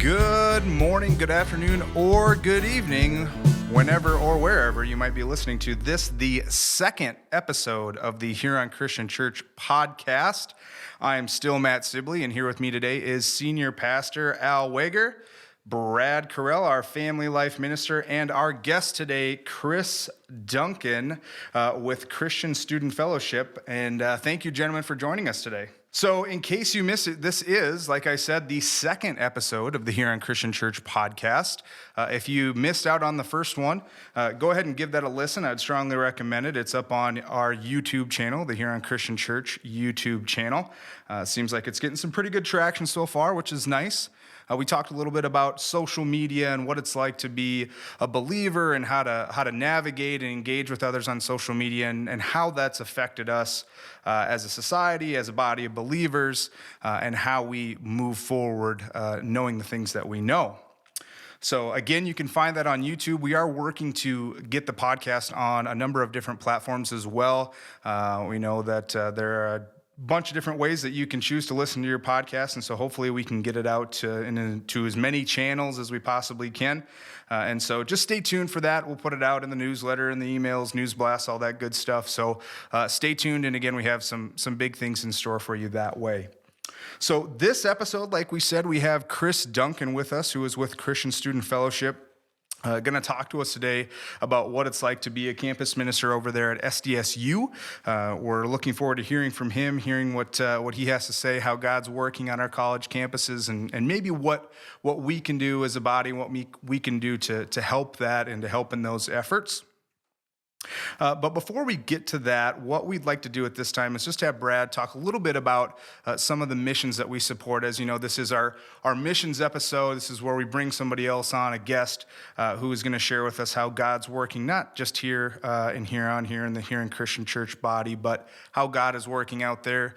Good morning, good afternoon, or good evening, whenever or wherever you might be listening to this, the second episode of the Huron Christian Church podcast. I am still Matt Sibley, and here with me today is Senior Pastor Al Wager, Brad Carell, our family life minister, and our guest today, Chris Duncan, with Christian Student Fellowship. And thank you, gentlemen, for joining us today. So in case you missed it, this is, like I said, the second episode of the Huron Christian Church podcast. If you missed out on the first one, go ahead and give that a listen. I'd strongly recommend it. It's up on our YouTube channel, the Huron Christian Church YouTube channel. Seems like it's getting some pretty good traction so far, which is nice. We talked a little bit about social media and what it's like to be a believer and how to navigate and engage with others on social media and how that's affected us as a society, as a body of believers, and how we move forward knowing the things that we know. So again, you can find that on YouTube. We are working to get the podcast on a number of different platforms as well. We know that there are bunch of different ways that you can choose to listen to your podcast, and so hopefully we can get it out to as many channels as we possibly can. And so just stay tuned for that. We'll put it out in the newsletter, in the emails, news blasts, all that good stuff. So stay tuned, and again, we have some big things in store for you that way. So this episode, like we said, we have Chris Duncan with us, who is with Christian Student Fellowship. Going to talk to us today about what it's like to be a campus minister over there at SDSU. We're looking forward to hearing from him, hearing what he has to say, how God's working on our college campuses, and maybe what we can do as a body, what we can do to help that and to help in those efforts. But before we get to that, what we'd like to do at this time is just have Brad talk a little bit about some of the missions that we support. As you know, this is our missions episode. This is where we bring somebody else on, a guest who is going to share with us how God's working, not just here in the Huron Christian Church body, but how God is working out there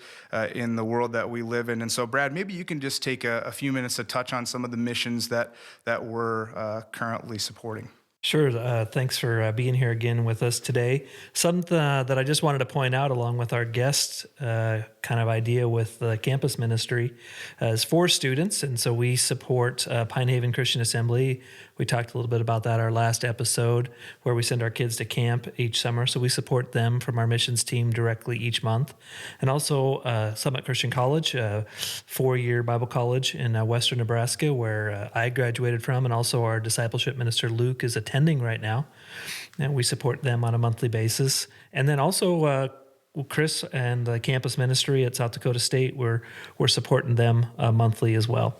in the world that we live in. And so, Brad, maybe you can just take a few minutes to touch on some of the missions that we're currently supporting. Sure. Thanks for being here again with us today. Something that I just wanted to point out along with our guest kind of idea with the campus ministry is for students. And so we support Pine Haven Christian Assembly. We talked a little bit about that our last episode, where we send our kids to camp each summer. So we support them from our missions team directly each month. And also Summit Christian College, a 4-year Bible college in western Nebraska, where I graduated from, and also our discipleship minister Luke is attending right now. And we support them on a monthly basis. And then also Chris and the campus ministry at South Dakota State, we're supporting them monthly as well.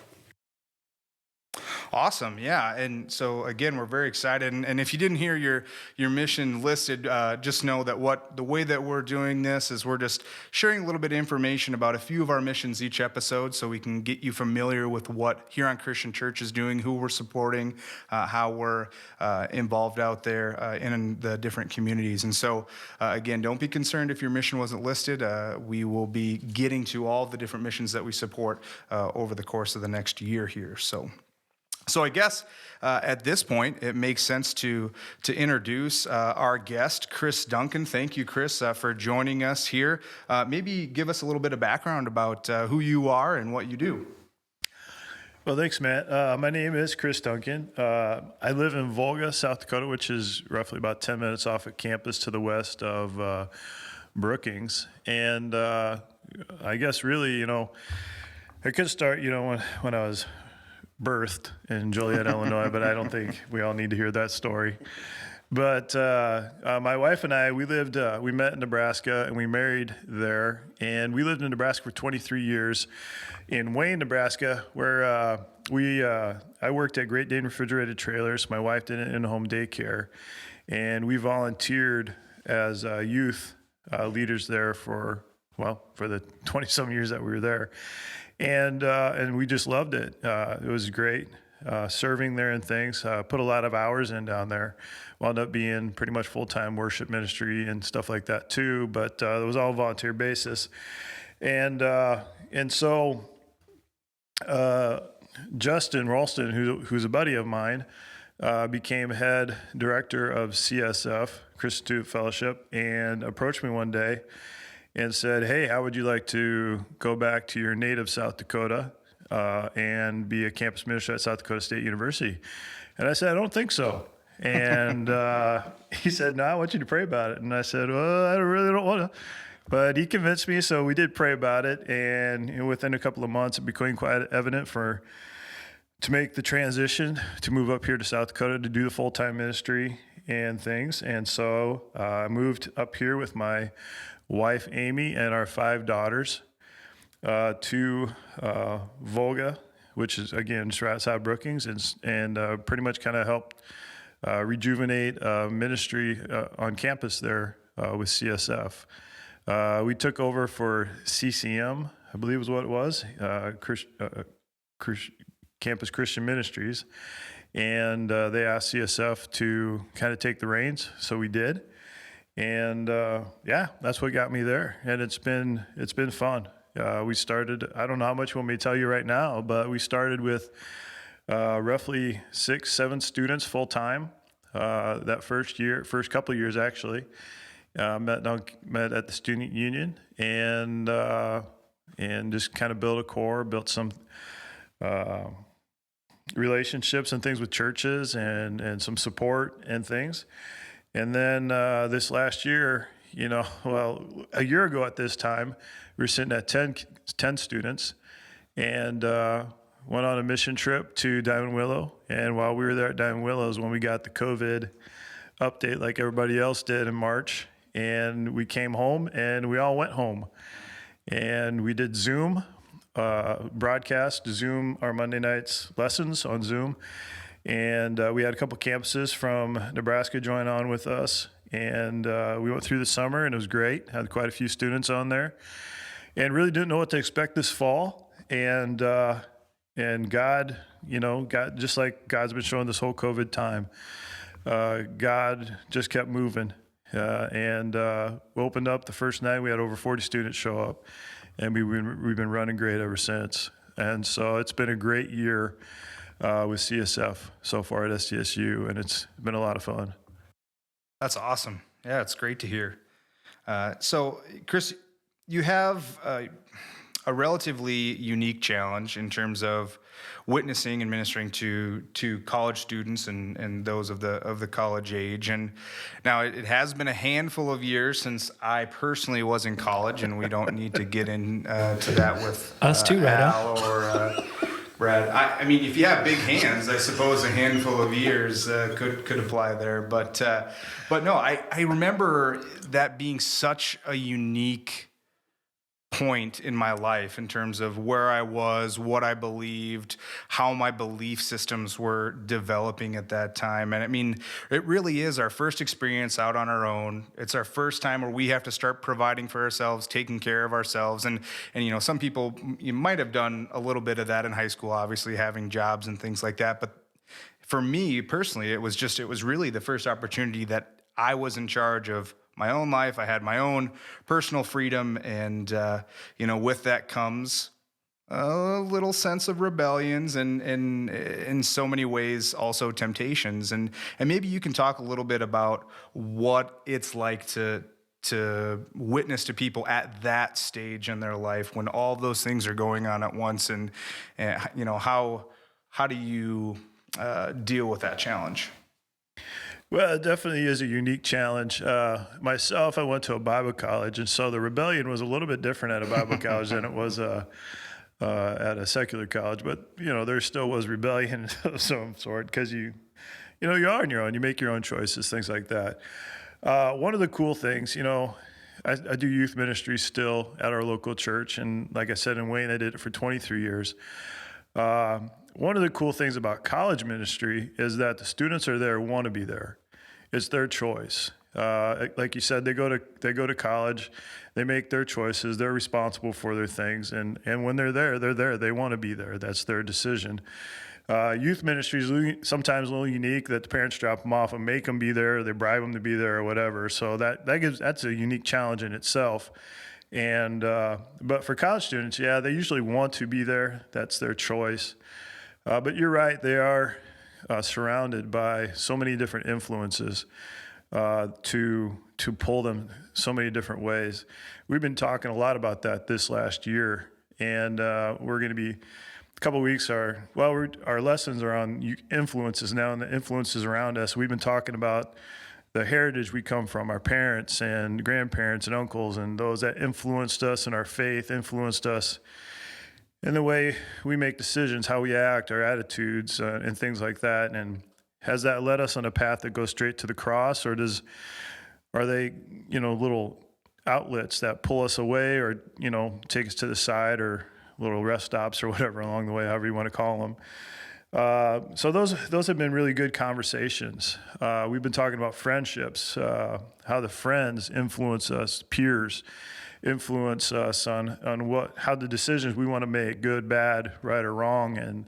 Awesome. Yeah. And so again, we're very excited. And if you didn't hear your mission listed, just know that the way that we're doing this is we're just sharing a little bit of information about a few of our missions each episode, so we can get you familiar with what Huron Christian Church is doing, who we're supporting, how we're involved out there in the different communities. And so again, don't be concerned if your mission wasn't listed. We will be getting to all the different missions that we support over the course of the next year here. So I guess at this point, it makes sense to introduce our guest, Chris Duncan. Thank you, Chris, for joining us here. Maybe give us a little bit of background about who you are and what you do. Well, thanks, Matt. My name is Chris Duncan. I live in Volga, South Dakota, which is roughly about 10 minutes off of campus to the west of Brookings. And I guess really, I could start, when I was birthed in Joliet, Illinois, but I don't think we all need to hear that story. But my wife and I, we met in Nebraska and we married there. And we lived in Nebraska for 23 years in Wayne, Nebraska, where I worked at Great Dane Refrigerated Trailers. My wife did in-home daycare. And we volunteered as youth leaders there for the 20-some years that we were there. And we just loved it. It was great serving there and things. Put a lot of hours in down there. Wound up being pretty much full-time worship ministry and stuff like that too. But it was all volunteer basis. And so Justin Ralston, who's a buddy of mine, became head director of CSF, Christian Student Fellowship, and approached me one day and said, "Hey, how would you like to go back to your native South Dakota and be a campus minister at South Dakota State University? And I said, I don't think so. And he said, no, I want you to pray about it. And I said, well, I really don't want to. But he convinced me, so we did pray about it. And within a couple of months, it became quite evident to make the transition, to move up here to South Dakota to do the full-time ministry and things. And so I moved up here with my wife, Amy, and our 5 daughters to Volga, which is, again, just right outside Brookings, and pretty much kind of helped rejuvenate ministry on campus there with CSF. We took over for CCM, I believe is what it was, Campus Christian Ministries, and they asked CSF to kind of take the reins, so we did, and that's what got me there, and it's been fun. We started, I don't know how much you want me to tell you right now, but we started with roughly 6-7 students full time that first couple of years actually. Met at the student union and just kind of built a core, built some relationships and things with churches and some support and things. And then this last year, a year ago at this time, we were sitting at 10 students and went on a mission trip to Diamond Willow. And while we were there at Diamond Willow is when we got the COVID update like everybody else did in March. And we came home and we all went home. And we did Zoom, broadcast, Zoom, our Monday nights lessons on Zoom. And we had a couple campuses from Nebraska join on with us. And we went through the summer and it was great. Had quite a few students on there. And really didn't know what to expect this fall. And God, God, just like God's been showing this whole COVID time, God just kept moving. And we opened up the first night. We had over 40 students show up, and we've been running great ever since. And so it's been a great year with CSF so far at SDSU, and it's been a lot of fun. That's awesome. Yeah, it's great to hear. So, Chris, you have a relatively unique challenge in terms of witnessing and ministering to college students and those of the college age. And now it has been a handful of years since I personally was in college, and we don't need to get into that with us too, right? Al or Brad. I mean, if you have big hands, I suppose a handful of years could apply there. But no, I remember that being such a unique point in my life in terms of where I was, what I believed, how my belief systems were developing at that time. And I mean, it really is our first experience out on our own. It's our first time where we have to start providing for ourselves, taking care of ourselves. And some people, you might have done a little bit of that in high school, obviously having jobs and things like that. But for me personally, it was really the first opportunity that I was in charge of my own life. I had my own personal freedom, and with that comes a little sense of rebellions and in so many ways also temptations. And maybe you can talk a little bit about what it's like to witness to people at that stage in their life when all those things are going on at once, and how do you deal with that challenge? Well, it definitely is a unique challenge. Myself, I went to a Bible college, and so the rebellion was a little bit different at a Bible college than it was at a secular college. But there still was rebellion of some sort because you are on your own. You make your own choices, things like that. One of the cool things, I do youth ministry still at our local church, and like I said in Wayne, I did it for 23 years. One of the cool things about college ministry is that the students are there, want to be there. It's their choice. Like you said, they go to college, they make their choices, they're responsible for their things, and when they're there, they want to be there. That's their decision. Youth ministry is sometimes a little unique that the parents drop them off and make them be there, they bribe them to be there or whatever. So that's a unique challenge in itself. And but for college students, they usually want to be there. That's their choice. But you're right; they are surrounded by so many different influences to pull them so many different ways. We've been talking a lot about that this last year, and we're going to be couple of weeks our lessons are on influences now, and the influences around us. We've been talking about the heritage we come from, our parents and grandparents and uncles, and those that influenced us in our faith, influenced us in the way we make decisions, how we act, our attitudes, and things like that. And has that led us on a path that goes straight to the cross, or are they, little outlets that pull us away, or take us to the side, or little rest stops, or whatever along the way, however you want to call them. So those have been really good conversations. We've been talking about friendships, how the friends influence us, peers influence us on how the decisions we want to make, good, bad, right or wrong, and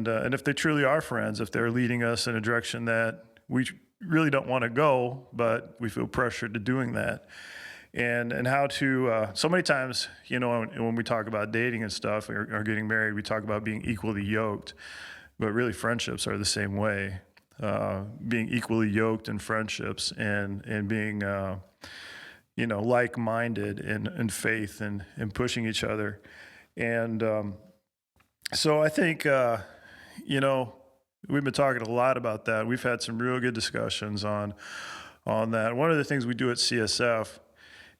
if they truly are friends, if they're leading us in a direction that we really don't want to go, but we feel pressured to doing that. And how to, so many times, when we talk about dating and stuff, or getting married, we talk about being equally yoked, but really friendships are the same way. Being equally yoked in friendships, and being, like-minded in faith, and pushing each other. And so I think, we've been talking a lot about that. We've had some real good discussions on that. One of the things we do at CSF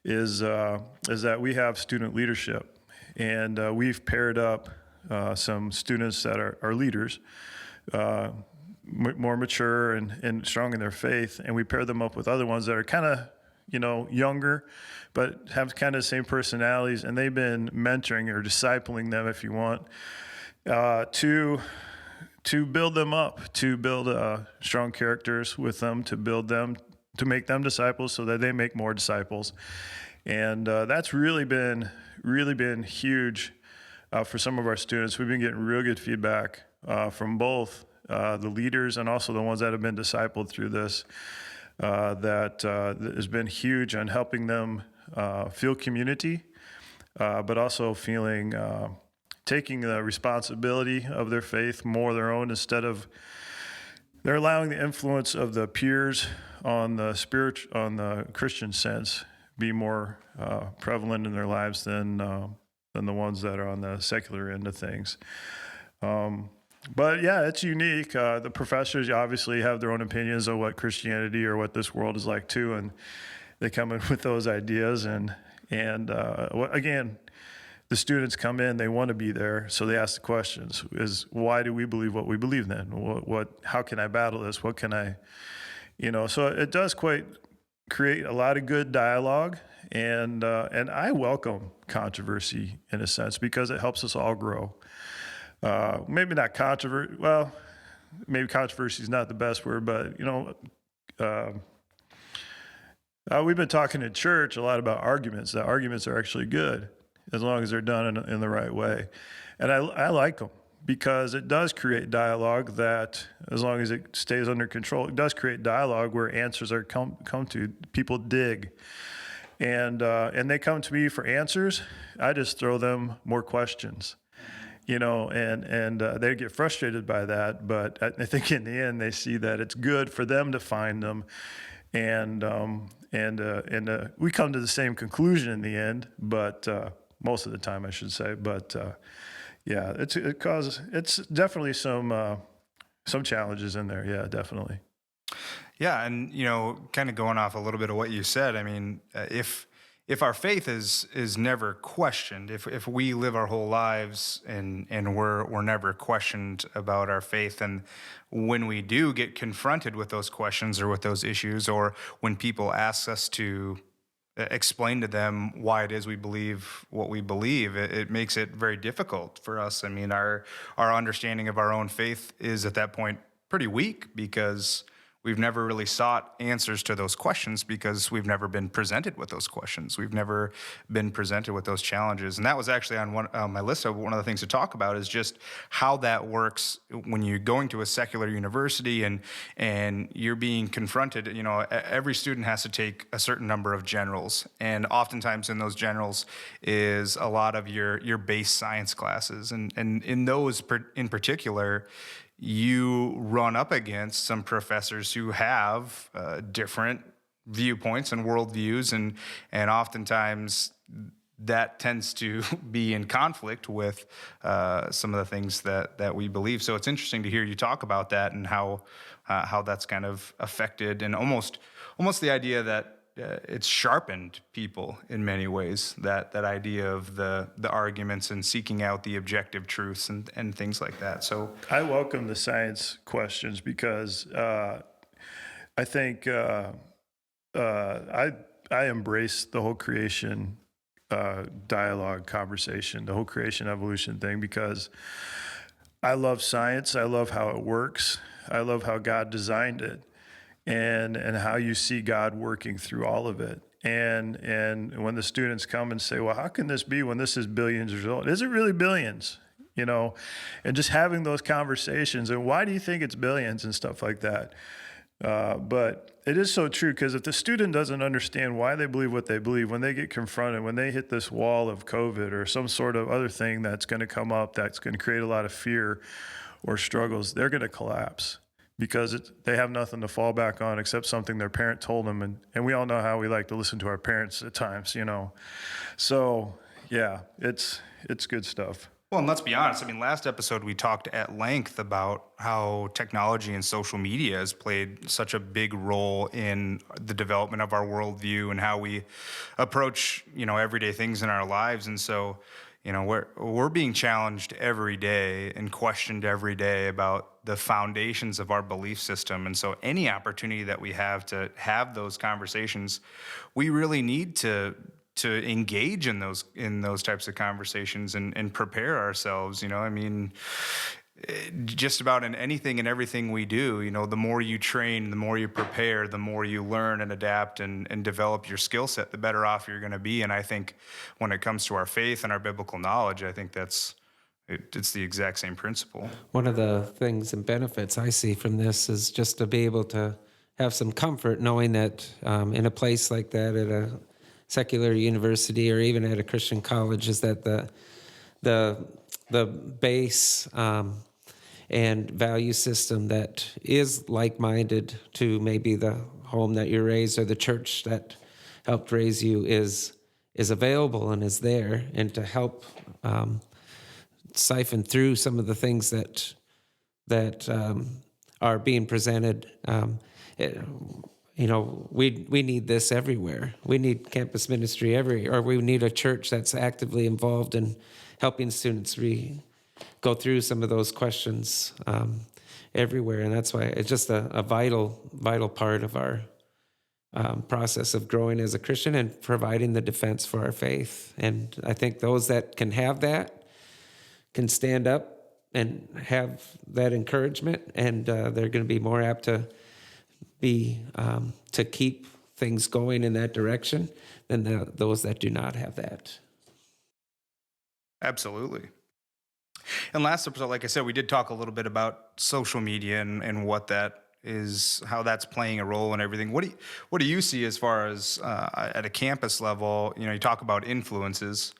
is that we have student leadership, and we've paired up some students that are leaders, more mature and strong in their faith, and we pair them up with other ones that are kind of younger, but have kind of the same personalities, and they've been mentoring or discipling them, if you want, to build them up, to build strong characters with them, to make them disciples so that they make more disciples. And that's really been huge for some of our students. We've been getting real good feedback from both the leaders and also the ones that have been discipled through this, that has been huge on helping them feel community, but also feeling taking the responsibility of their faith more their own, instead of they're allowing the influence of the peers on the Christian sense be more prevalent in their lives than the ones that are on the secular end of things. But yeah, it's unique. The professors obviously have their own opinions of what Christianity or what this world is like too, and they come in with those ideas. And again, the students come in, they want to be there, so they ask the questions: is why do we believe what we believe then? How can I battle this? What can I, so it does quite create a lot of good dialogue, and I welcome controversy in a sense, because it helps us all grow. Maybe not controversy. Well, maybe controversy is not the best word, but we've been talking in church a lot about arguments. That arguments are actually good as long as they're done in the right way, and I like them, because it does create dialogue that, as long as it stays under control, it does create dialogue where answers are come to. People dig, and they come to me for answers. I just throw them more questions. And they get frustrated by that, but I think in the end they see that it's good for them to find them, and we come to the same conclusion in the end, but most of the time, I should say. But yeah, it's definitely some challenges in there. Yeah, definitely. Yeah, and kind of going off a little bit of what you said, I mean, if our faith is never questioned, if we live our whole lives and we're never questioned about our faith, and when we do get confronted with those questions or with those issues, or when people ask us to explain to them why it is we believe what we believe, it makes it very difficult for us. I mean, our understanding of our own faith is at that point pretty weak, because we've never really sought answers to those questions, because we've never been presented with those questions. We've never been presented with those challenges. And that was actually on my list of one of the things to talk about, is just how that works when you're going to a secular university and you're being confronted. Every student has to take a certain number of generals. And oftentimes in those generals is a lot of your base science classes. And in those in particular, you run up against some professors who have different viewpoints and worldviews, and oftentimes that tends to be in conflict with some of the things that we believe. So it's interesting to hear you talk about that and how that's kind of affected, and almost the idea that it's sharpened people in many ways. That idea of the arguments and seeking out the objective truths and things like that. So I welcome the science questions because I think I embrace the whole creation dialogue conversation, the whole creation evolution thing, because I love science. I love how it works. I love how God designed it, and how you see God working through all of it. And when the students come and say, well, how can this be when this is billions years old? Is it really billions? You know, and just having those conversations, and why do you think it's billions and stuff like that? But it is so true, because if the student doesn't understand why they believe what they believe, when they get confronted, when they hit this wall of COVID or some sort of other thing that's going to come up that's going to create a lot of fear or struggles, they're going to collapse, because they have nothing to fall back on except something their parent told them. And we all know how we like to listen to our parents at times, you know. So, yeah, it's good stuff. Well, and let's be honest. I mean, last episode we talked at length about how technology and social media has played such a big role in the development of our worldview and how we approach, everyday things in our lives. And so, we're being challenged every day and questioned every day about the foundations of our belief system. And so any opportunity that we have to have those conversations, we really need to engage in those types of conversations and prepare ourselves. Just about in anything and everything we do, the more you train, the more you prepare, the more you learn and adapt and develop your skill set, the better off you're going to be. And I think when it comes to our faith and our biblical knowledge, I think it's the exact same principle. One of the things and benefits I see from this is just to be able to have some comfort knowing that in a place like that, at a secular university or even at a Christian college, is that the base and value system that is like-minded to maybe the home that you're raised or the church that helped raise you is available and is there, and to help siphon through some of the things that are being presented. We need this everywhere. We need campus ministry or we need a church that's actively involved in helping students go through some of those questions everywhere. And that's why it's just a vital part of our process of growing as a Christian and providing the defense for our faith. And I think those that can have that can stand up and have that encouragement, and they're going to be more apt to keep things going in that direction than those that do not have that. Absolutely. And last episode, like I said, we did talk a little bit about social media and what that is, how that's playing a role and everything. What do you see as far as at a campus level? You talk about influences.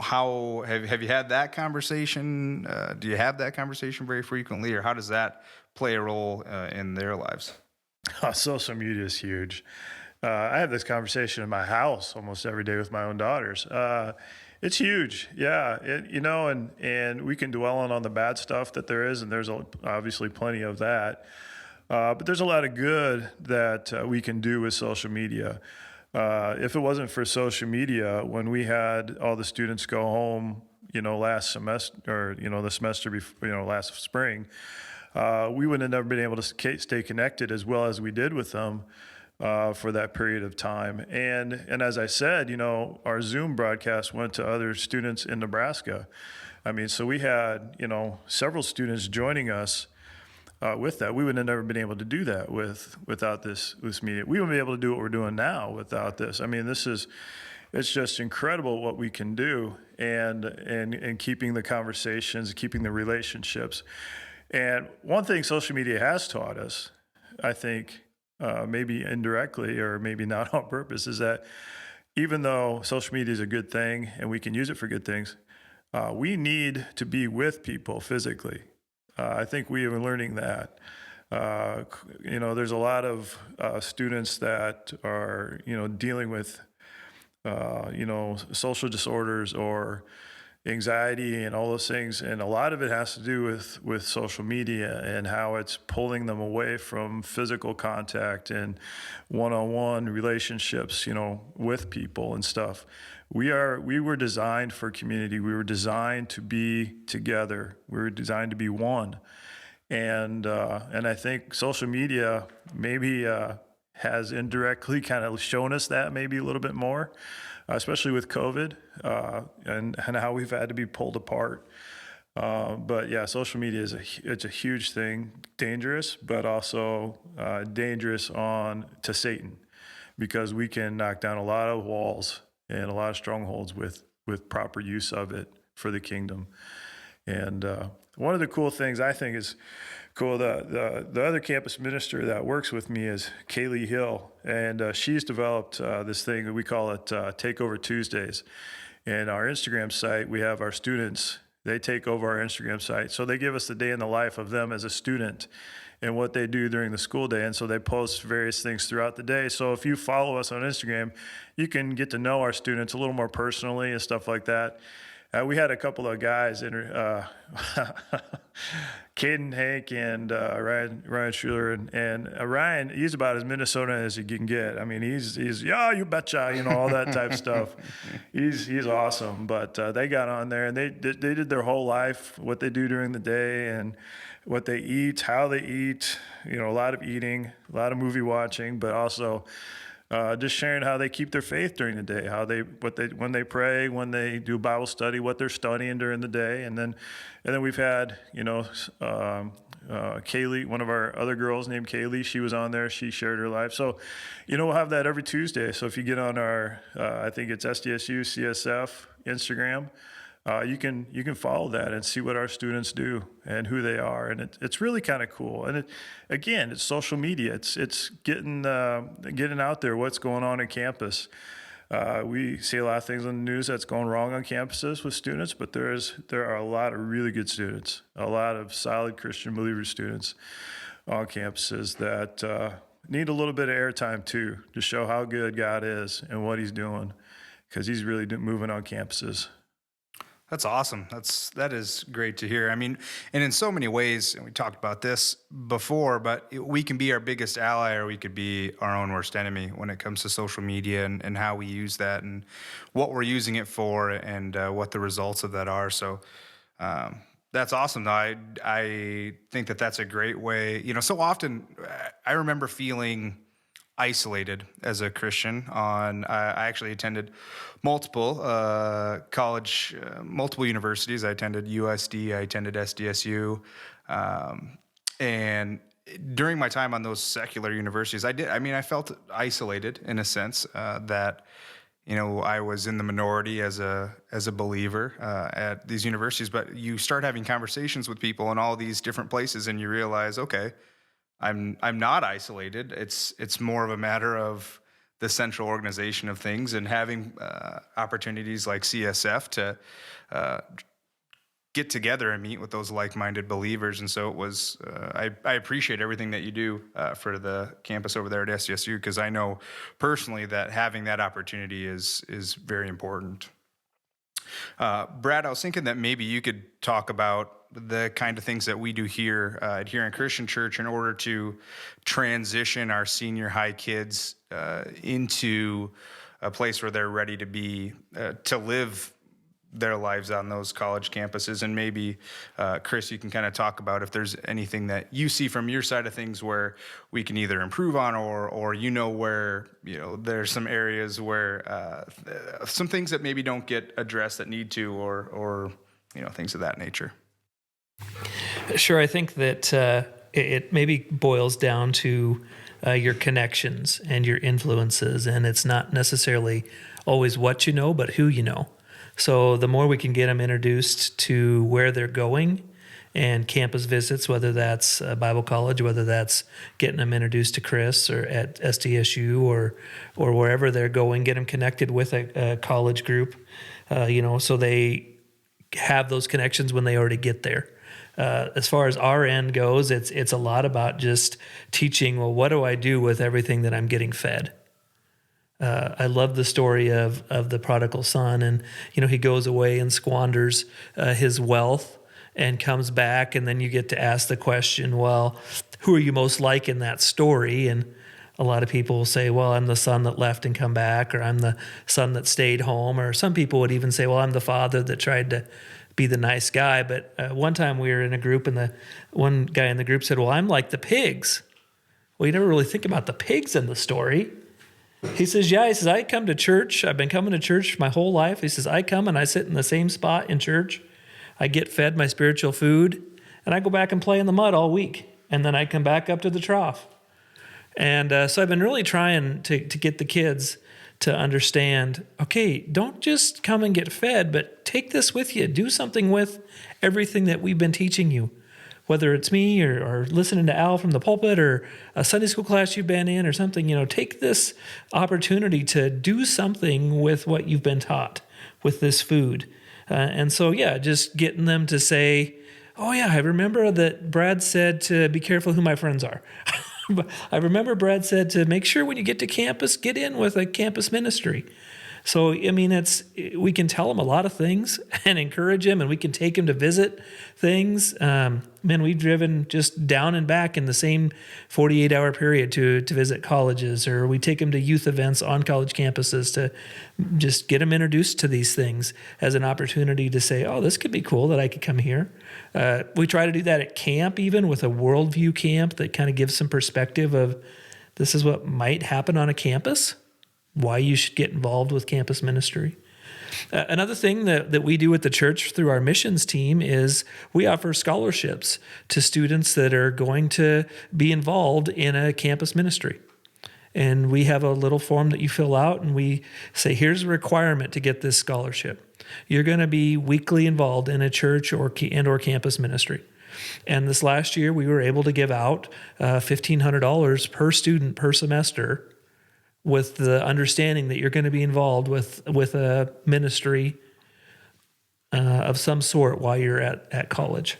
How have you had that conversation? Do you have that conversation very frequently, or how does that play a role in their lives? Social media is huge. I have this conversation in my house almost every day with my own daughters. It's huge. Yeah. And we can dwell on the bad stuff that there is, and there's obviously plenty of that. But there's a lot of good that we can do with social media. If it wasn't for social media, when we had all the students go home, last semester, or, the semester before, last spring, we would have never been able to stay connected as well as we did with them for that period of time. And as I said, our Zoom broadcast went to other students in Nebraska. So we had, several students joining us with that. We would have never been able to do that without this media. We wouldn't be able to do what we're doing now without this. It's just incredible what we can do, and keeping the conversations, keeping the relationships. And one thing social media has taught us, I think, maybe indirectly or maybe not on purpose, is that even though social media is a good thing and we can use it for good things, we need to be with people physically. I think we are learning that. There's a lot of students that are, dealing with social disorders or anxiety and all those things. And a lot of it has to do with social media and how it's pulling them away from physical contact and one-on-one relationships, with people and stuff. We were designed for community. We were designed to be together. We were designed to be one. And I think social media maybe has indirectly kind of shown us that maybe a little bit more, especially with COVID and how we've had to be pulled apart. But yeah, social media it's a huge thing, dangerous, but also dangerous to Satan, because we can knock down a lot of walls and a lot of strongholds with proper use of it for the kingdom. And one of the cool things I think is cool, the other campus minister that works with me is Kaylee Hill, and she's developed this thing that we call it Takeover Tuesdays. And our Instagram site, we have our students, they take over our Instagram site. So they give us the day in the life of them as a student and what they do during the school day. And so they post various things throughout the day. So if you follow us on Instagram, you can get to know our students a little more personally and stuff like that. We had a couple of guys, Caden Hank and Ryan Schuler, and Ryan. He's about as Minnesota as you can get. I mean, he's yeah, you betcha, all that type of stuff. He's awesome. But they got on there and they did their whole life, what they do during the day and what they eat, how they eat. A lot of eating, a lot of movie watching, but also just sharing how they keep their faith during the day, when they pray, when they do Bible study, what they're studying during the day, and then we've had Kaylee, one of our other girls named Kaylee, she was on there, she shared her life. So, we'll have that every Tuesday. So if you get on our, I think it's SDSU CSF Instagram, you can follow that and see what our students do and who they are, and it's really kind of cool. And it's social media. It's getting out there what's going on in campus. We see a lot of things on the news that's going wrong on campuses with students, but there are a lot of really good students, a lot of solid Christian believer students on campuses that need a little bit of airtime too, to show how good God is and what He's doing, because He's really moving on campuses. That's awesome. That is great to hear. I mean, and in so many ways, and we talked about this before, but we can be our biggest ally or we could be our own worst enemy when it comes to social media and how we use that and what we're using it for and what the results of that are. So that's awesome. I think that's a great way. So often I remember feeling isolated as a Christian. I actually attended multiple multiple universities. I attended USD, I attended SDSU, and during my time on those secular universities, I felt isolated in a sense that I was in the minority as a believer at these universities. But you start having conversations with people in all these different places, and you realize, okay, I'm not isolated. It's more of a matter of the central organization of things and having opportunities like CSF to get together and meet with those like-minded believers. And so it was. I appreciate everything that you do for the campus over there at SDSU, because I know personally that having that opportunity is very important. Brad, I was thinking that maybe you could talk about the kind of things that we do here at Huron Christian Church in order to transition our senior high kids into a place where they're ready to be, to live their lives on those college campuses. And maybe, Chris, you can kind of talk about if there's anything that you see from your side of things where we can either improve on or where, there's some areas where some things that maybe don't get addressed that need to, or things of that nature. Sure. I think that it maybe boils down to your connections and your influences, and it's not necessarily always what you know, but who you know. So the more we can get them introduced to where they're going and campus visits, whether that's Bible college, whether that's getting them introduced to Chris or at SDSU or wherever they're going, get them connected with a college group, so they have those connections when they already get there. As far as our end goes, it's a lot about just teaching, well, what do I do with everything that I'm getting fed? I love the story of the prodigal son, and he goes away and squanders his wealth and comes back, and then you get to ask the question, well, who are you most like in that story? And a lot of people will say, well, I'm the son that left and come back, or I'm the son that stayed home, or some people would even say, well, I'm the father that tried to be the nice guy. But one time we were in a group, and the one guy in the group said, well, I'm like the pigs. Well, you never really think about the pigs in the story. He says, yeah, he says, I come to church. I've been coming to church my whole life. He says, I come and I sit in the same spot in church. I get fed my spiritual food, and I go back and play in the mud all week. And then I come back up to the trough. And so I've been really trying to get the kids to understand, okay, don't just come and get fed, but take this with you. Do something with everything that we've been teaching you, whether it's me or listening to Al from the pulpit or a Sunday school class you've been in or something. Take this opportunity to do something with what you've been taught with this food. And so, yeah, just getting them to say, oh, yeah, I remember that Brad said to be careful who my friends are. I remember Brad said to make sure when you get to campus, get in with a campus ministry. So, I mean, we can tell them a lot of things and encourage them, and we can take them to visit things. Man, we've driven just down and back in the same 48-hour period to visit colleges, or we take them to youth events on college campuses to just get them introduced to these things as an opportunity to say, oh, this could be cool that I could come here. We try to do that at camp, even with a worldview camp that kind of gives some perspective of this is what might happen on a campus, why you should get involved with campus ministry. Another thing that we do at the church through our missions team is we offer scholarships to students that are going to be involved in a campus ministry. And we have a little form that you fill out, and we say, here's a requirement to get this scholarship. You're going to be weekly involved in a church or campus ministry. And this last year, we were able to give out $1,500 per student per semester, with the understanding that you're going to be involved with a ministry of some sort while you're at college.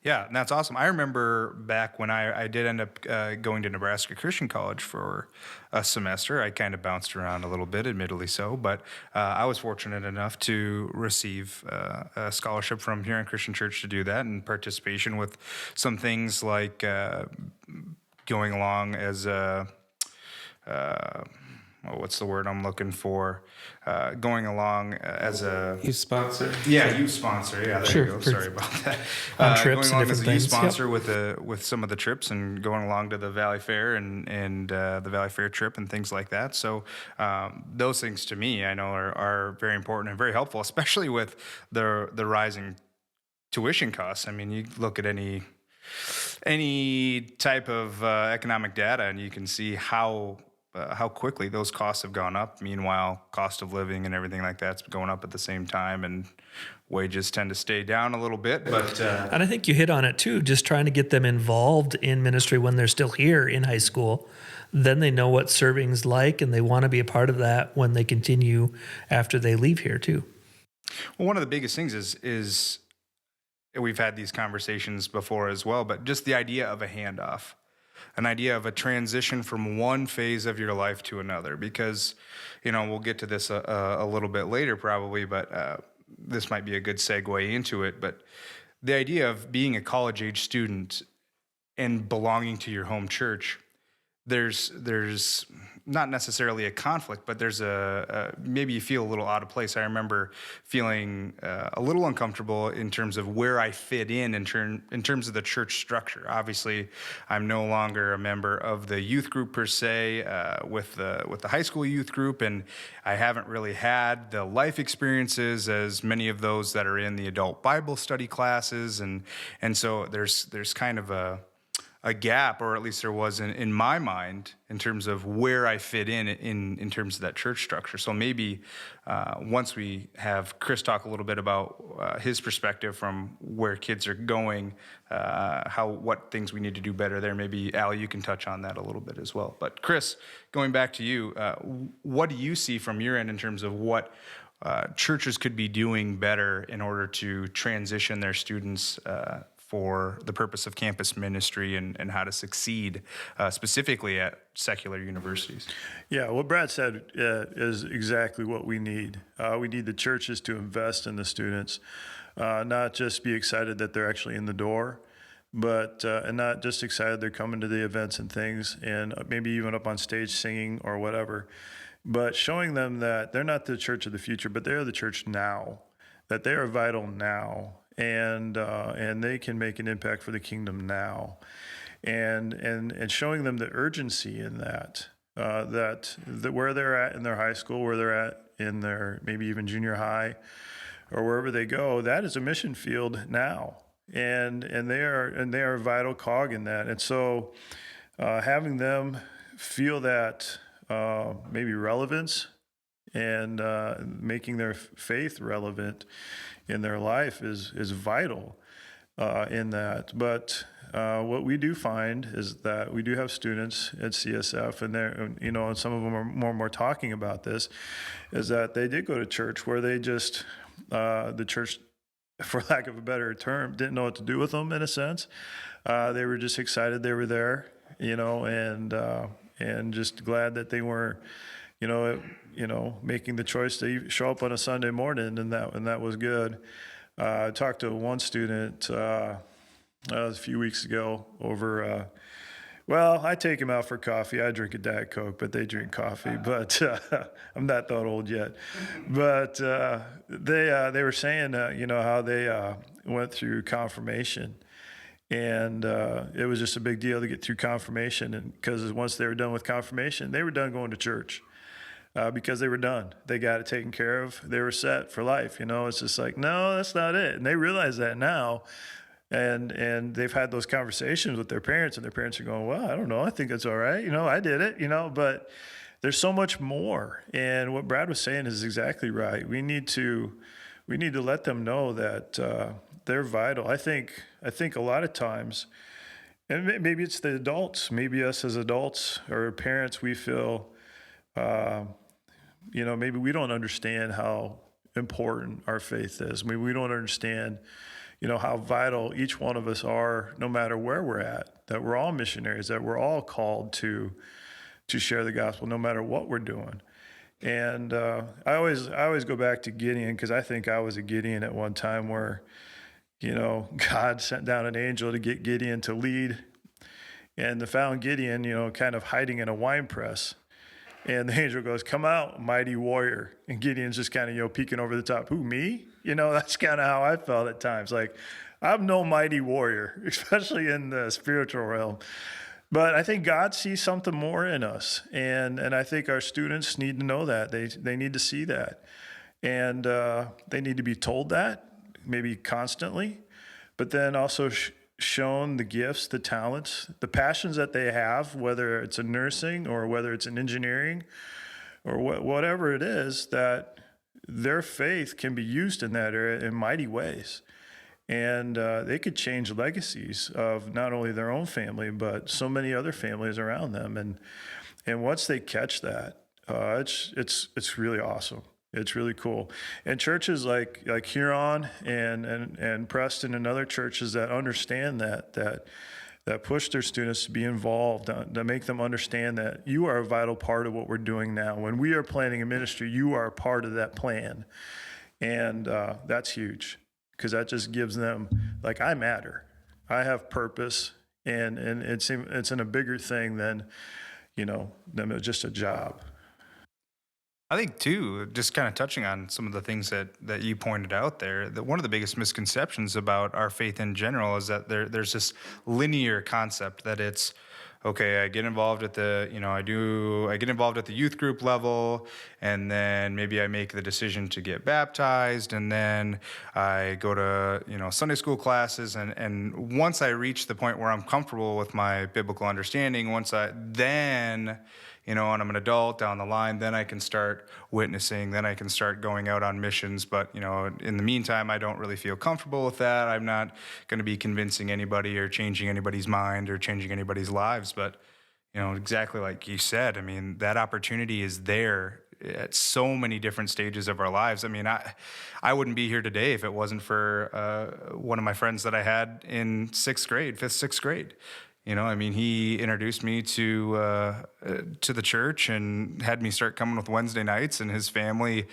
Yeah, and that's awesome. I remember back when I did end up going to Nebraska Christian College for a semester. I kind of bounced around a little bit, admittedly so, but I was fortunate enough to receive a scholarship from Huron Christian Church to do that, and participation with some things like going along as a what's the word I'm looking for? Going along as a Youth sponsor. Yeah, youth sponsor. Yeah, there Sure. you go. Sorry about that. On trips going and along as different a youth things. sponsor with some of the trips, and going along to the Valley Fair and the Valley Fair trip and things like that. So those things to me, I know are very important and very helpful, especially with the rising tuition costs. I mean, you look at any type of economic data, and you can see how quickly those costs have gone up. Meanwhile, cost of living and everything like that's going up at the same time, and wages tend to stay down a little bit. But And I think you hit on it too, just trying to get them involved in ministry when they're still here in high school. Then they know what serving's like, and they want to be a part of that when they continue after they leave here too. well, one of the biggest things is we've had these conversations before as well, but just the idea of a handoff. An idea of a transition from one phase of your life to another, because, we'll get to this a little bit later probably, but this might be a good segue into it. But the idea of being a college-age student and belonging to your home church, there's not necessarily a conflict, but there's maybe you feel a little out of place. I remember feeling a little uncomfortable in terms of where I fit in terms of the church structure. Obviously, I'm no longer a member of the youth group per se, with the high school youth group, and I haven't really had the life experiences as many of those that are in the adult Bible study classes, and so there's kind of a gap, or at least there was in my mind, in terms of where I fit in terms of that church structure. So maybe once we have Chris talk a little bit about his perspective from where kids are going, what things we need to do better there. Maybe Al, you can touch on that a little bit as well. But Chris, going back to you, what do you see from your end in terms of what churches could be doing better in order to transition their students for the purpose of campus ministry and how to succeed specifically at secular universities. Yeah, what Brad said is exactly what we need. We need the churches to invest in the students, not just be excited that they're actually in the door, but and not just excited they're coming to the events and things, and maybe even up on stage singing or whatever, but showing them that they're not the church of the future, but they're the church now, that they are vital now, and they can make an impact for the kingdom now, and showing them the urgency in that. That where they're at in their high school, where they're at in their maybe even junior high, or wherever they go, that is a mission field now, and they are a vital cog in that. And so, having them feel that maybe relevance and making their faith relevant in their life is vital in that. But what we do find is that we do have students at CSF, and they're, and some of them are more and more talking about this, is that they did go to church where they just, the church, for lack of a better term, didn't know what to do with them in a sense. They were just excited they were there, and just glad that they weren't, making the choice to show up on a Sunday morning, and that was good. I talked to one student a few weeks ago over. Well, I take him out for coffee. I drink a Diet Coke, but they drink coffee. But I'm not that old yet. But they were saying, how they went through confirmation, and it was just a big deal to get through confirmation. And because once they were done with confirmation, they were done going to church. Because they were done. They got it taken care of. They were set for life. It's just like, no, that's not it. And they realize that now. And they've had those conversations with their parents, and their parents are going, well, I don't know. I think it's all right. I did it, but there's so much more. And what Brad was saying is exactly right. We need to let them know that they're vital. I think a lot of times, and maybe it's the adults, maybe us as adults or parents, we feel, maybe we don't understand how important our faith is. Maybe we don't understand, how vital each one of us are, no matter where we're at, that we're all missionaries, that we're all called to share the gospel, no matter what we're doing. And I always go back to Gideon, because I think I was a Gideon at one time where, God sent down an angel to get Gideon to lead, and they found Gideon, kind of hiding in a wine press. And the angel goes, come out, mighty warrior. And Gideon's just kind of, peeking over the top. Who, me? That's kind of how I felt at times. Like, I'm no mighty warrior, especially in the spiritual realm. But I think God sees something more in us. And I think our students need to know that. They need to see that. And they need to be told that, maybe constantly. But then also shown the gifts, the talents, the passions that they have, whether it's in nursing or whether it's in engineering or whatever it is, that their faith can be used in that area in mighty ways. And they could change legacies of not only their own family, but so many other families around them. And once they catch that, it's really awesome. It's really cool. And churches like Huron and Preston and other churches that understand that push their students to be involved, to make them understand that you are a vital part of what we're doing now. When we are planning a ministry, you are a part of that plan. And that's huge, because that just gives them, like, I matter. I have purpose, and it's in a bigger thing than just a job. I think, too, just kind of touching on some of the things that you pointed out there, that one of the biggest misconceptions about our faith in general is that there's this linear concept that it's, okay, I get involved at I get involved at the youth group level, and then maybe I make the decision to get baptized, and then I go to, Sunday school classes, and once I reach the point where I'm comfortable with my biblical understanding, and I'm an adult down the line, then I can start witnessing, then I can start going out on missions. But, in the meantime, I don't really feel comfortable with that. I'm not going to be convincing anybody or changing anybody's mind or changing anybody's lives. But, exactly like you said, I mean, that opportunity is there at so many different stages of our lives. I mean, I wouldn't be here today if it wasn't for one of my friends that I had in fifth, sixth grade. You know, I mean, he introduced me to the church and had me start coming with Wednesday nights, and his family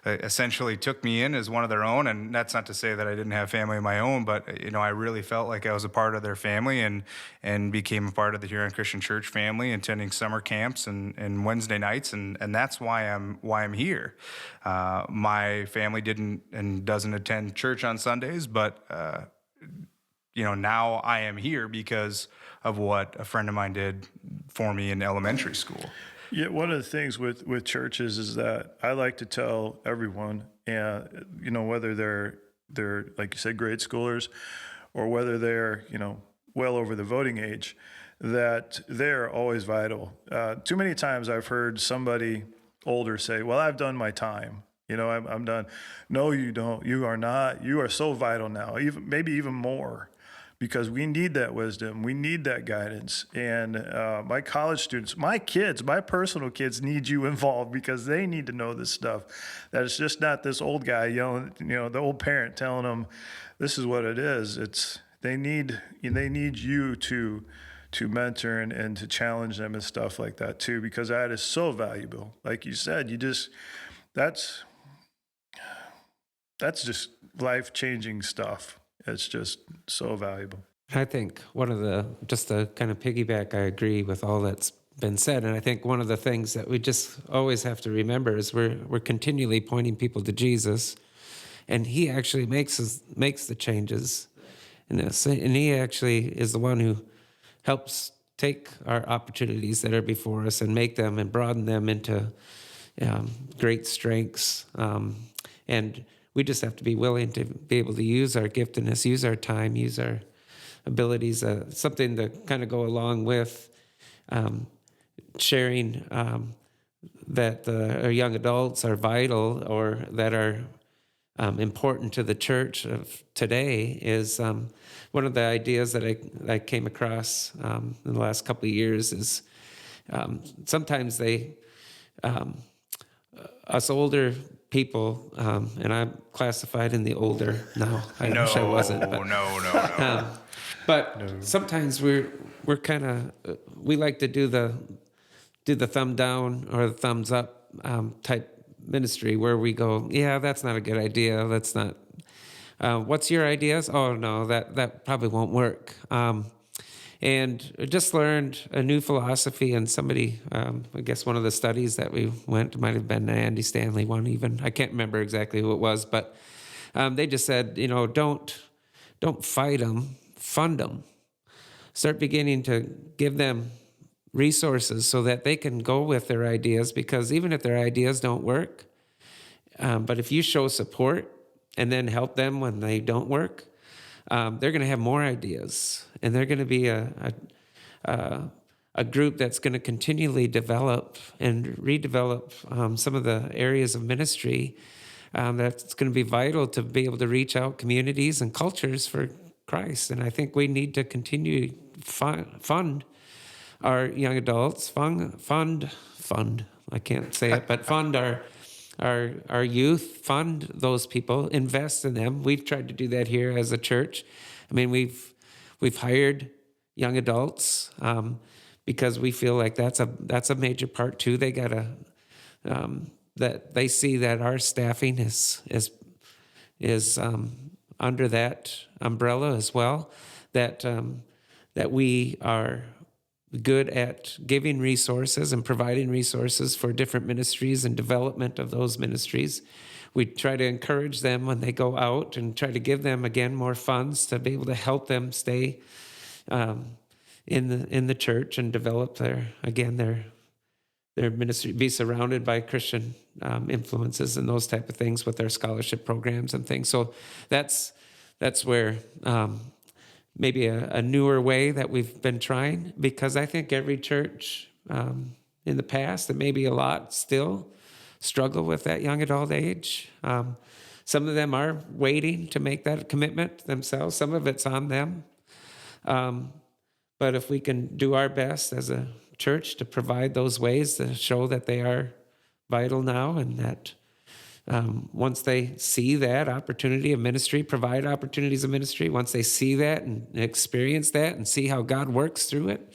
essentially took me in as one of their own. And that's not to say that I didn't have family of my own, but, you know, I really felt like I was a part of their family, and became a part of the Huron Christian Church family, attending summer camps and Wednesday nights. And that's why I'm here. My family didn't and doesn't attend church on Sundays, but, you know, now I am here because of what a friend of mine did for me in elementary school. Yeah, one of the things with churches is that I like to tell everyone, and you know, whether they're like you said, grade schoolers, or whether they're, you know, well over the voting age, that they're always vital. Too many times I've heard somebody older say, "Well, I've done my time. You know, I'm done." No, you don't. You are not. You are so vital now, maybe even more. Because we need that wisdom, we need that guidance. And my college students, my kids, my personal kids need you involved, because they need to know this stuff. That it's just not this old guy yelling, you know, the old parent telling them this is what it is. They need you to mentor and to challenge them and stuff like that too, because that is so valuable. Like you said, that's just life-changing stuff. It's just so valuable. I think just to kind of piggyback, I agree with all that's been said. And I think one of the things that we just always have to remember is we're continually pointing people to Jesus, and he actually makes the changes in this. And he actually is the one who helps take our opportunities that are before us and make them and broaden them into great strengths. And we just have to be willing to be able to use our giftedness, use our time, use our abilities, something to kind of go along with sharing that our young adults are vital, or that are important to the church of today. Is one of the ideas that I came across in the last couple of years is sometimes us older people, and I'm classified in the older now. I wish I wasn't. But, No. But sometimes we're kind of we like to do the thumb down or the thumbs up type ministry, where we go, yeah, that's not a good idea. That's not. What's your ideas? Oh no, that probably won't work. And I just learned a new philosophy, and somebody, I guess one of the studies that we went, might have been Andy Stanley one even, I can't remember exactly who it was, but they just said, you know, don't fight them, fund them. Start beginning to give them resources so that they can go with their ideas, because even if their ideas don't work, but if you show support and then help them when they don't work, they're going to have more ideas, and they're going to be a group that's going to continually develop and redevelop some of the areas of ministry that's going to be vital to be able to reach out communities and cultures for Christ. And I think we need to continue fund our young adults, fund. I can't say it, but fund our youth, fund those people, invest in them. We've tried to do that here as a church. I mean, we've hired young adults because we feel like that's a major part too. They gotta that they see that our staffing is under that umbrella as well. That we are good at giving resources and providing resources for different ministries and development of those ministries. We try to encourage them when they go out and try to give them, again, more funds to be able to help them stay in the church and develop their ministry, be surrounded by Christian influences and those type of things with their scholarship programs and things. So that's where maybe a newer way that we've been trying, because I think every church in the past, and maybe a lot still, struggle with that young adult age. Some of them are waiting to make that commitment themselves. Some of it's on them. But if we can do our best as a church to provide those ways to show that they are vital now, and that once they see that opportunity of ministry, provide opportunities of ministry, once they see that and experience that and see how God works through it,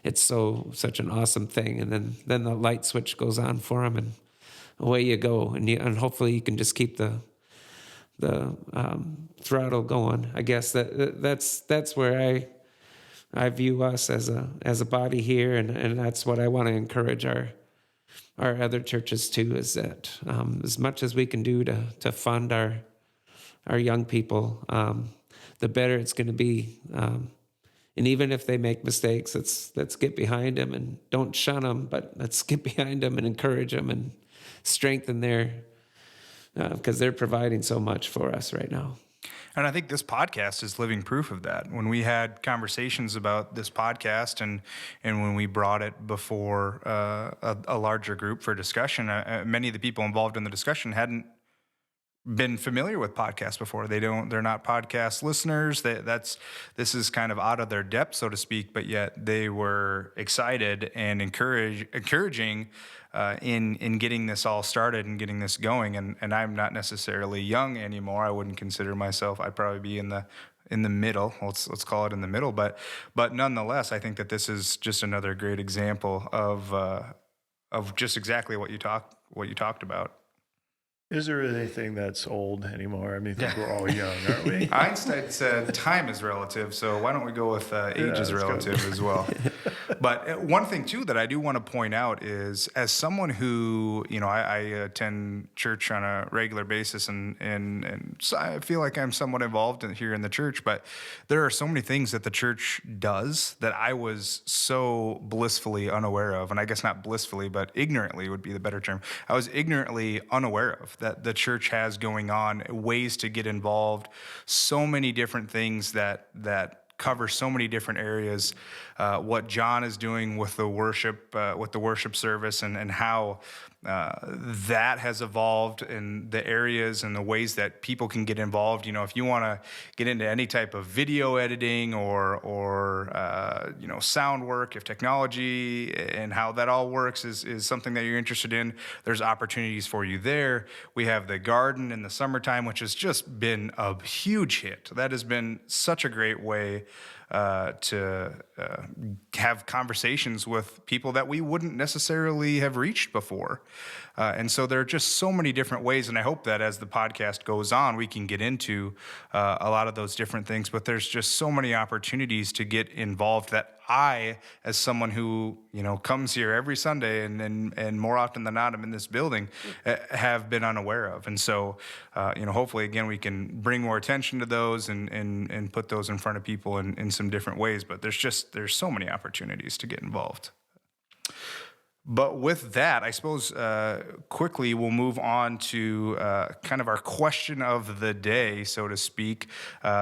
it's such an awesome thing. And then the light switch goes on for them, and away you go. And hopefully you can just keep the throttle going. I guess that's where I view us as a body here, and that's what I want to encourage our other churches too, is that as much as we can do to fund our young people, the better it's going to be. And even if they make mistakes, let's get behind them and don't shun them, but let's get behind them and encourage them and strengthen because they're providing so much for us right now. And I think this podcast is living proof of that. When we had conversations about this podcast and when we brought it before a larger group for discussion, many of the people involved in the discussion hadn't been familiar with podcasts before. They're not podcast listeners. This is kind of out of their depth, so to speak, but yet they were excited and encouraging in getting this all started and getting this going. And I'm not necessarily young anymore. I wouldn't consider myself. I'd probably be in the middle. Let's call it in the middle. But nonetheless, I think that this is just another great example of just exactly what you talked about. Is there anything that's old anymore? I mean, I think we're all young, aren't we? Einstein said time is relative, so why don't we go with age is relative as well? But one thing, too, that I do want to point out is, as someone who, I attend church on a regular basis, and so I feel like I'm somewhat involved here in the church, but there are so many things that the church does that I was so blissfully unaware of, and I guess not blissfully, but ignorantly would be the better term. I was ignorantly unaware of that the church has going on, ways to get involved, so many different things that cover so many different areas. What John is doing with the worship service, and how that has evolved in the areas and the ways that people can get involved. If you want to get into any type of video editing or sound work, if technology and how that all works is something that you're interested in, there's opportunities for you there. We have the garden in the summertime, which has just been a huge hit. That has been such a great way to have conversations with people that we wouldn't necessarily have reached before. And so there are just so many different ways, and I hope that as the podcast goes on, we can get into a lot of those different things, but there's just so many opportunities to get involved that I, as someone who, comes here every Sunday and more often than not, I'm in this building, have been unaware of. And so, hopefully, again, we can bring more attention to those and put those in front of people in some different ways. But there's so many opportunities to get involved. But with that, I suppose quickly we'll move on to kind of our question of the day, so to speak.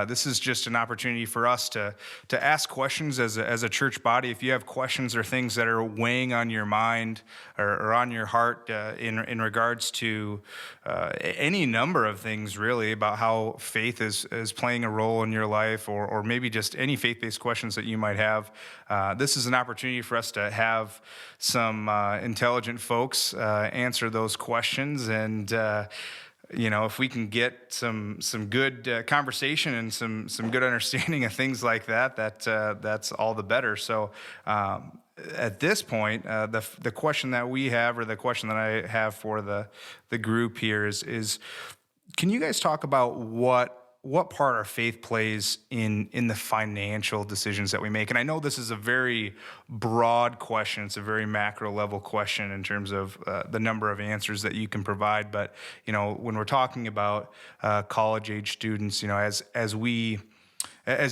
This is just an opportunity for us to ask questions as a church body. If you have questions or things that are weighing on your mind or on your heart in regards to any number of things, really, about how faith is playing a role in your life, or maybe just any faith-based questions that you might have, this is an opportunity for us to have some intelligent folks answer those questions. And if we can get some good conversation and some good understanding of things like that's all the better. So at this point, the question that we have, or the question that I have for the group here is can you guys talk about what part our faith plays in the financial decisions that we make? And I know this is a very broad question. It's a very macro level question in terms of the number of answers that you can provide. But, when we're talking about college age students, as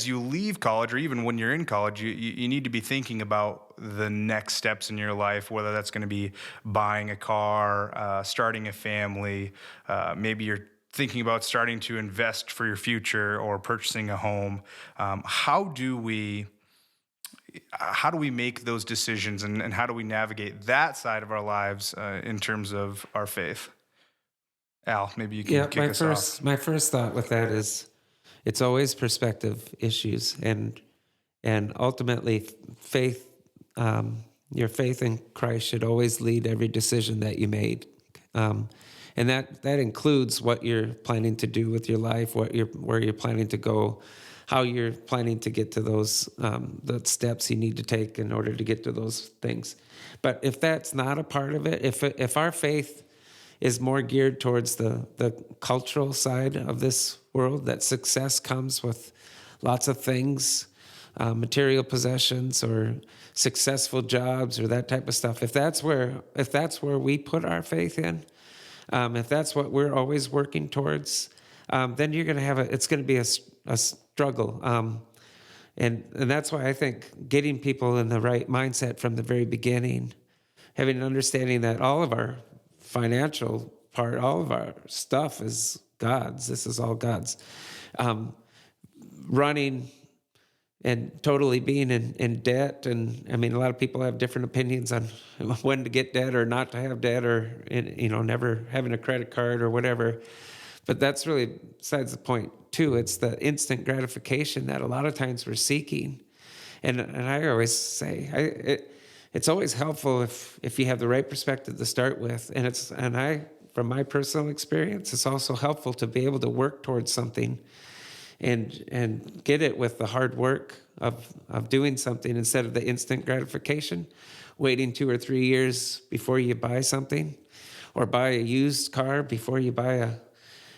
you leave college, or even when you're in college, you need to be thinking about the next steps in your life, whether that's going to be buying a car, starting a family, maybe you're thinking about starting to invest for your future or purchasing a home. How do we make those decisions, and how do we navigate that side of our lives in terms of our faith? Al, maybe you can kick us off. My first thought with that is it's always perspective issues, and ultimately faith, your faith in Christ should always lead every decision that you made. And that includes what you're planning to do with your life, where you're planning to go, how you're planning to get to those the steps you need to take in order to get to those things. But if that's not a part of it, if our faith is more geared towards the cultural side of this world, that success comes with lots of things, material possessions or successful jobs or that type of stuff. If that's where we put our faith in, if that's what we're always working towards, then you're going to have it's going to be a struggle. And that's why I think getting people in the right mindset from the very beginning, having an understanding that all of our financial part, all of our stuff is God's. This is all God's. Running and totally being in debt. And I mean, a lot of people have different opinions on when to get debt or not to have debt, or, never having a credit card or whatever. But that's really besides the point too. It's the instant gratification that a lot of times we're seeking. And I always say, it's always helpful if you have the right perspective to start with. From my personal experience, it's also helpful to be able to work towards something and get it with the hard work of doing something instead of the instant gratification, waiting 2 or 3 years before you buy something, or buy a used car before you buy a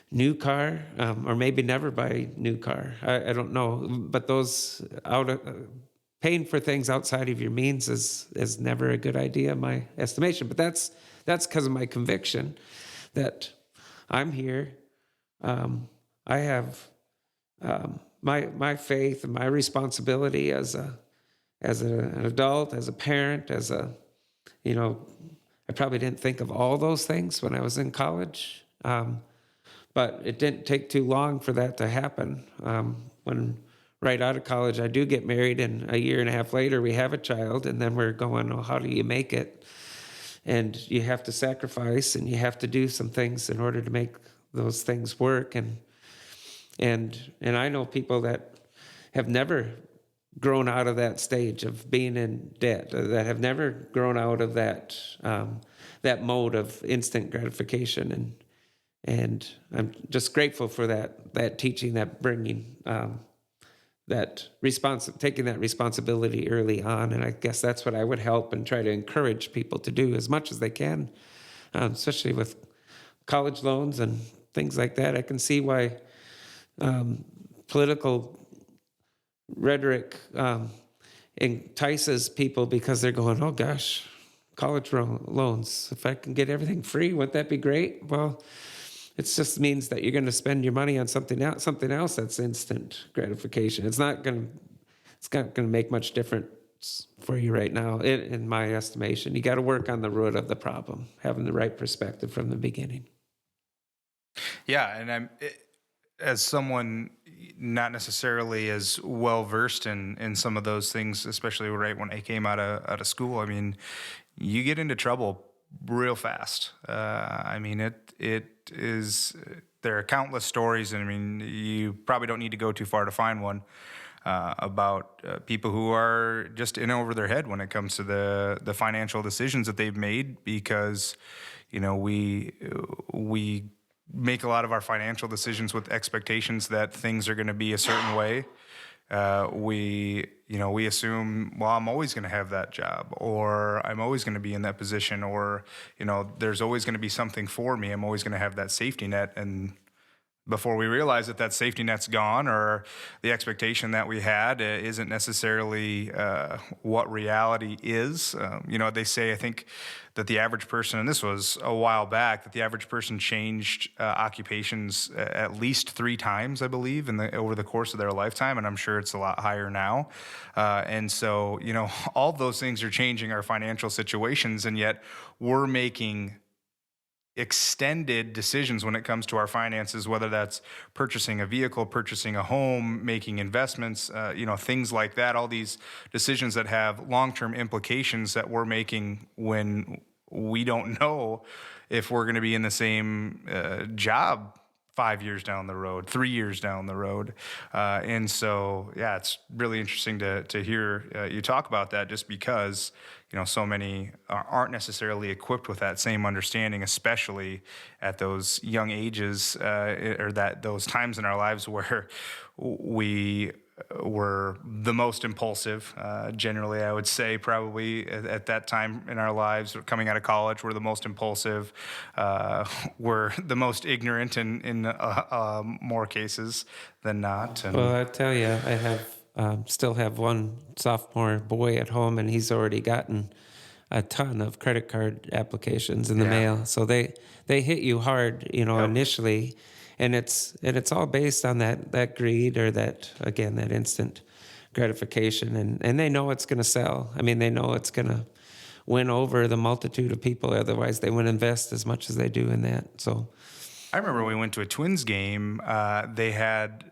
new car, or maybe never buy a new car. I don't know, but those paying for things outside of your means is never a good idea in my estimation. But that's because of my conviction that I'm here. I have my faith and my responsibility as an adult, as a parent, I probably didn't think of all those things when I was in college, but it didn't take too long for that to happen. When right out of college, I do get married, and a year and a half later, we have a child, and then we're going, how do you make it? And you have to sacrifice, and you have to do some things in order to make those things work. And I know people that have never grown out of that stage of being in debt, that have never grown out of that mode of instant gratification. And I'm just grateful for that teaching, that bringing taking that responsibility early on. And I guess that's what I would help and try to encourage people to do as much as they can, especially with college loans and things like that. I can see why political rhetoric entices people, because they're going, oh gosh, college loans, if I can get everything free, wouldn't that be great? Well, it just means that you're going to spend your money on something else that's instant gratification. It's not going to make much difference for you right now, in my estimation. You got to work on the root of the problem, having the right perspective from the beginning. Yeah, and as someone not necessarily as well versed in some of those things, especially right when I came out of school, I mean, you get into trouble real fast. There are countless stories, and I mean, you probably don't need to go too far to find one about people who are just in over their head when it comes to the financial decisions that they've made, because we make a lot of our financial decisions with expectations that things are going to be a certain way. We assume, well, I'm always going to have that job, or I'm always going to be in that position, or, there's always going to be something for me. I'm always going to have that safety net. And before we realize that safety net's gone, or the expectation that we had isn't necessarily what reality is. They say, I think, that the average person, and this was a while back, that the average person changed occupations at least 3 times, I believe, over the course of their lifetime, and I'm sure it's a lot higher now. And so, all of those things are changing our financial situations, and yet we're making extended decisions when it comes to our finances, whether that's purchasing a vehicle, purchasing a home, making investments, things like that, all these decisions that have long-term implications that we're making when we don't know if we're going to be in the same job 5 years down the road, 3 years down the road. And so, yeah, it's really interesting to hear you talk about that, just because, so many aren't necessarily equipped with that same understanding, especially at those young ages, or those times in our lives where we were the most impulsive. Generally, I would say probably at that time in our lives, coming out of college, we're the most impulsive. We're the most ignorant in more cases than not. And Well, I tell you, I have still have one sophomore boy at home, and he's already gotten a ton of credit card applications in the Yeah. mail. So they hit you hard, initially, and it's all based on that greed, or that instant gratification, and they know it's going to sell. I mean, they know it's going to win over the multitude of people. Otherwise, they wouldn't invest as much as they do in that. So I remember we went to a Twins game. They had,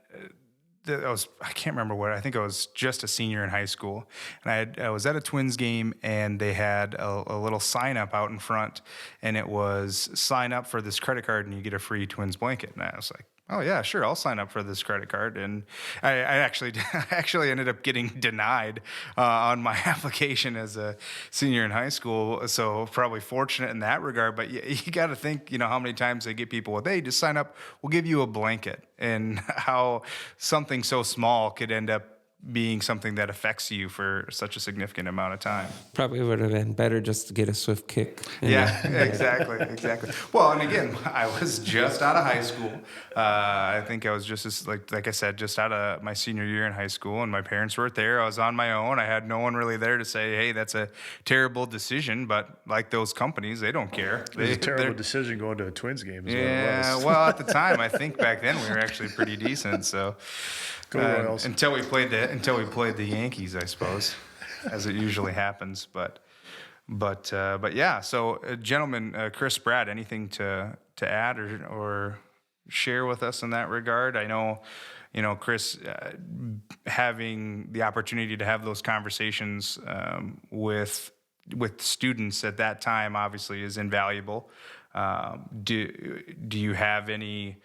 I can't remember what, I think I was just a senior in high school. And I was at a Twins game, and they had a little sign up out in front, and it was sign up for this credit card and you get a free Twins blanket. And I was like, oh yeah, sure, I'll sign up for this credit card. And I actually ended up getting denied on my application as a senior in high school. So probably fortunate in that regard. But you got to think, how many times they get people with, hey, just sign up, we'll give you a blanket, and how something so small could end up being something that affects you for such a significant amount of time. probably would have been better just to get a swift kick. Yeah, exactly. Well, and again, I was just out of high school. I think I was just like I said, just out of my senior year in high school, and my parents weren't there. I was on my own. I had no one really there to say, hey, that's a terrible decision. But like those companies, they don't care. It was a terrible decision going to a Twins game. Is what it was. Well, at the time, I think back then we were actually pretty decent. So Go Royals. until we played the Yankees, I suppose, as it usually happens. But yeah. So, gentlemen, Chris, Brad, anything to add or share with us in that regard? I know, Chris, having the opportunity to have those conversations with students at that time obviously is invaluable. Do you have anything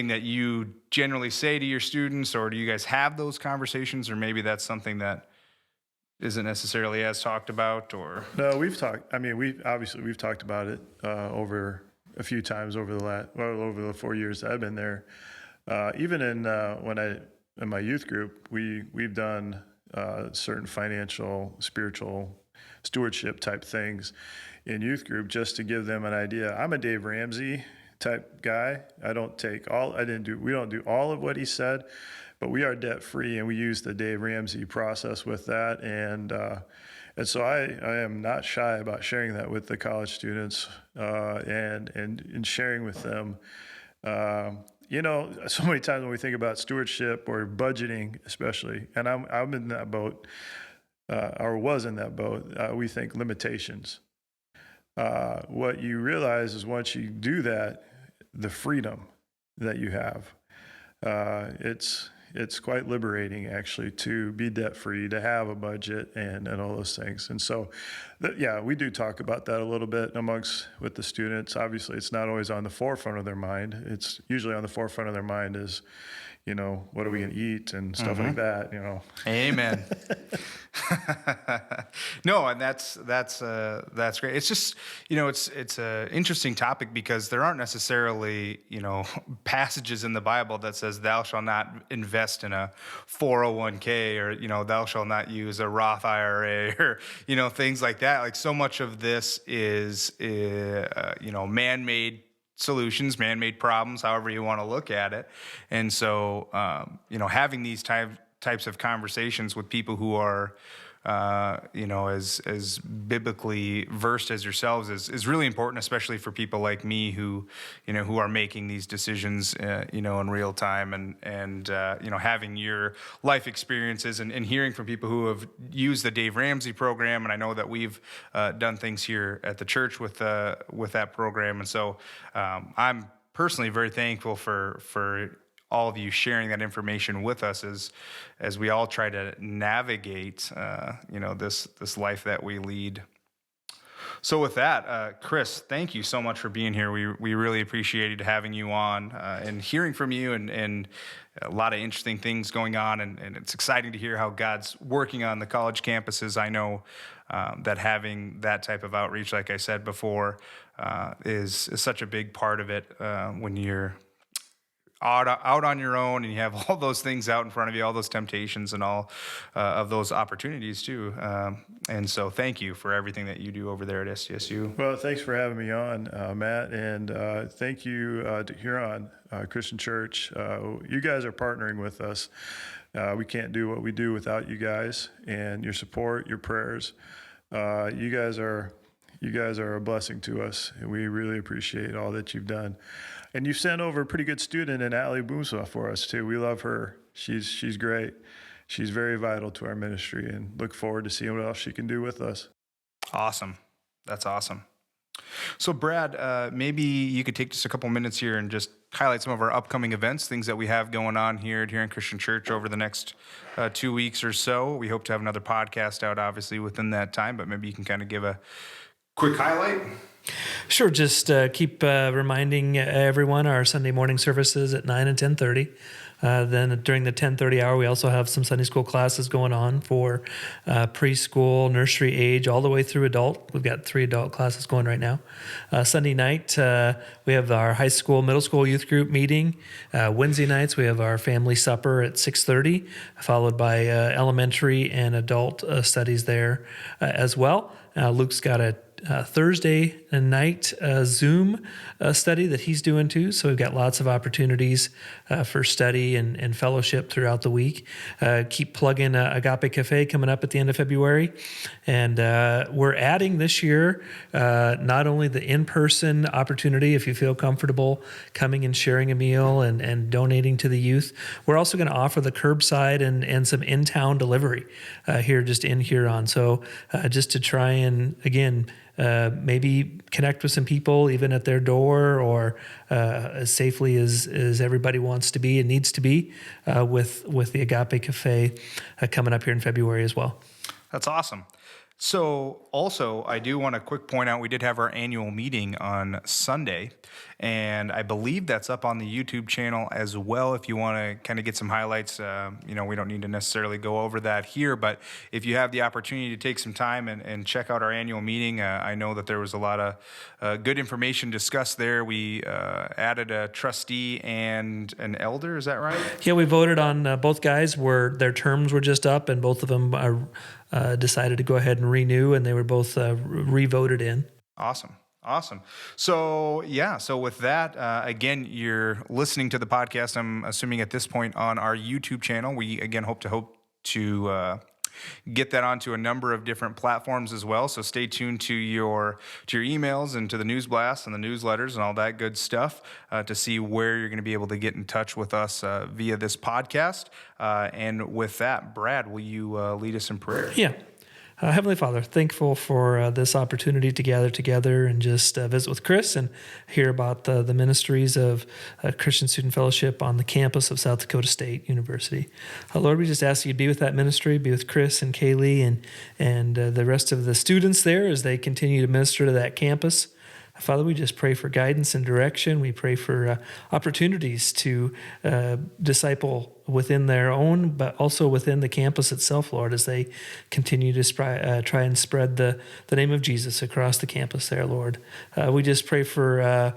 that you generally say to your students, or do you guys have those conversations, or maybe that's something that isn't necessarily as talked about? Or No, we've talked. I mean, we've talked about it over a few times over the 4 years that I've been there. Even in my youth group, we've done certain financial, spiritual stewardship type things in youth group, just to give them an idea. I'm a Dave Ramsey type guy. We don't do all of what he said, but we are debt free, and we use the Dave Ramsey process with that. And so I am not shy about sharing that with the college students, and sharing with them. So many times when we think about stewardship or budgeting, especially, and I'm in that boat, or was in that boat, we think limitations. What you realize is once you do that, the freedom that you have, it's quite liberating, actually, to be debt free, to have a budget, and all those things. And so, we do talk about that a little bit with the students. Obviously, it's not always on the forefront of their mind. It's usually on the forefront of their mind is, what are we going to eat and stuff like that, Amen. No, and that's great. It's just, it's an interesting topic, because there aren't necessarily, passages in the Bible that says thou shalt not invest in a 401k, or, thou shalt not use a Roth IRA, or, things like that. Like, so much of this is, man-made solutions, man-made problems, however you want to look at it. And so, having these types of conversations with people who are, as biblically versed as yourselves is really important, especially for people like me who are making these decisions, in real time, and having your life experiences and hearing from people who have used the Dave Ramsey program. And I know that we've done things here at the church with that program. And so I'm personally very thankful for all of you sharing that information with us as we all try to navigate, this life that we lead. So with that, Chris, thank you so much for being here. We really appreciated having you on and hearing from you and a lot of interesting things going on. And it's exciting to hear how God's working on the college campuses. I know that having that type of outreach, like I said before, is such a big part of it when you're out on your own and you have all those things out in front of you, all those temptations and all of those opportunities too. And so thank you for everything that you do over there at SDSU. Well, thanks for having me on, Matt, and thank you to Huron Christian Church. You guys are partnering with us. We can't do what we do without you guys and your support, your prayers. You guys are a blessing to us, and we really appreciate all that you've done. And you've sent over a pretty good student in Ali Boomsma for us too. We love her. She's great. She's very vital to our ministry, and look forward to seeing what else she can do with us. Awesome. That's awesome. So Brad, maybe you could take just a couple minutes here and just highlight some of our upcoming events, things that we have going on here at Huron Christian Church over the next 2 weeks or so. We hope to have another podcast out, obviously, within that time, but maybe you can kind of give a quick highlight. Sure. Just keep reminding everyone our Sunday morning services at 9 and 10:30. Then during the 10:30 hour, we also have some Sunday school classes going on for preschool, nursery age, all the way through adult. We've got 3 adult classes going right now. Sunday night, we have our high school, middle school youth group meeting. Wednesday nights, we have our family supper at 6:30, followed by elementary and adult studies there as well. Luke's got a Thursday night Zoom study that he's doing too. So we've got lots of opportunities for study and fellowship throughout the week. Keep plugging Agape Cafe coming up at the end of February. And we're adding this year not only the in-person opportunity, if you feel comfortable coming and sharing a meal and donating to the youth, we're also going to offer the curbside and some in-town delivery here just in Huron. So just to try and, again, maybe connect with some people even at their door or as safely as everybody wants to be and needs to be with the Agape Cafe coming up here in February as well. That's awesome. So also, I do want to quick point out, we did have our annual meeting on Sunday, and I believe that's up on the YouTube channel as well if you want to kind of get some highlights. We don't need to necessarily go over that here, but if you have the opportunity to take some time and check out our annual meeting, I know that there was a lot of good information discussed there. We added a trustee and an elder, is that right? Yeah, we voted on both guys. Their terms were just up, and both of them decided to go ahead and renew, and they were both re-voted in. Awesome. So with that, again, you're listening to the podcast, I'm assuming at this point on our YouTube channel. We, again, hope to get that onto a number of different platforms as well. So stay tuned to your emails and to the news blasts and the newsletters and all that good stuff to see where you're going to be able to get in touch with us via this podcast. And with that, Brad, will you lead us in prayer? Yeah. Heavenly Father, thankful for this opportunity to gather together and just visit with Chris and hear about the ministries of Christian Student Fellowship on the campus of South Dakota State University. Lord, we just ask you to be with that ministry, be with Chris and Kaylee and the rest of the students there as they continue to minister to that campus. Father, we just pray for guidance and direction. We pray for opportunities to disciple within their own, but also within the campus itself, Lord, as they continue to try and spread the name of Jesus across the campus there, Lord. We just pray for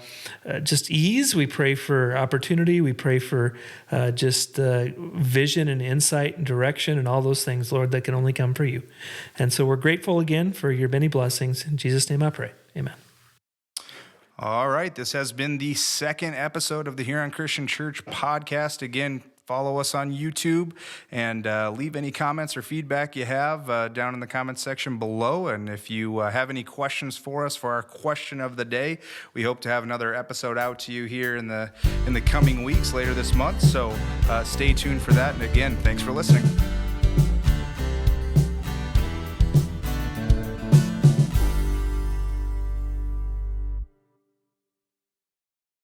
just ease. We pray for opportunity. We pray for just vision and insight and direction and all those things, Lord, that can only come from you. And so we're grateful again for your many blessings. In Jesus' name I pray. Amen. All right, this has been the second episode of the Huron Christian Church podcast. Again, follow us on YouTube and leave any comments or feedback you have down in the comments section below. And if you have any questions for us for our question of the day, we hope to have another episode out to you here in the coming weeks later this month. So stay tuned for that. And again, thanks for listening.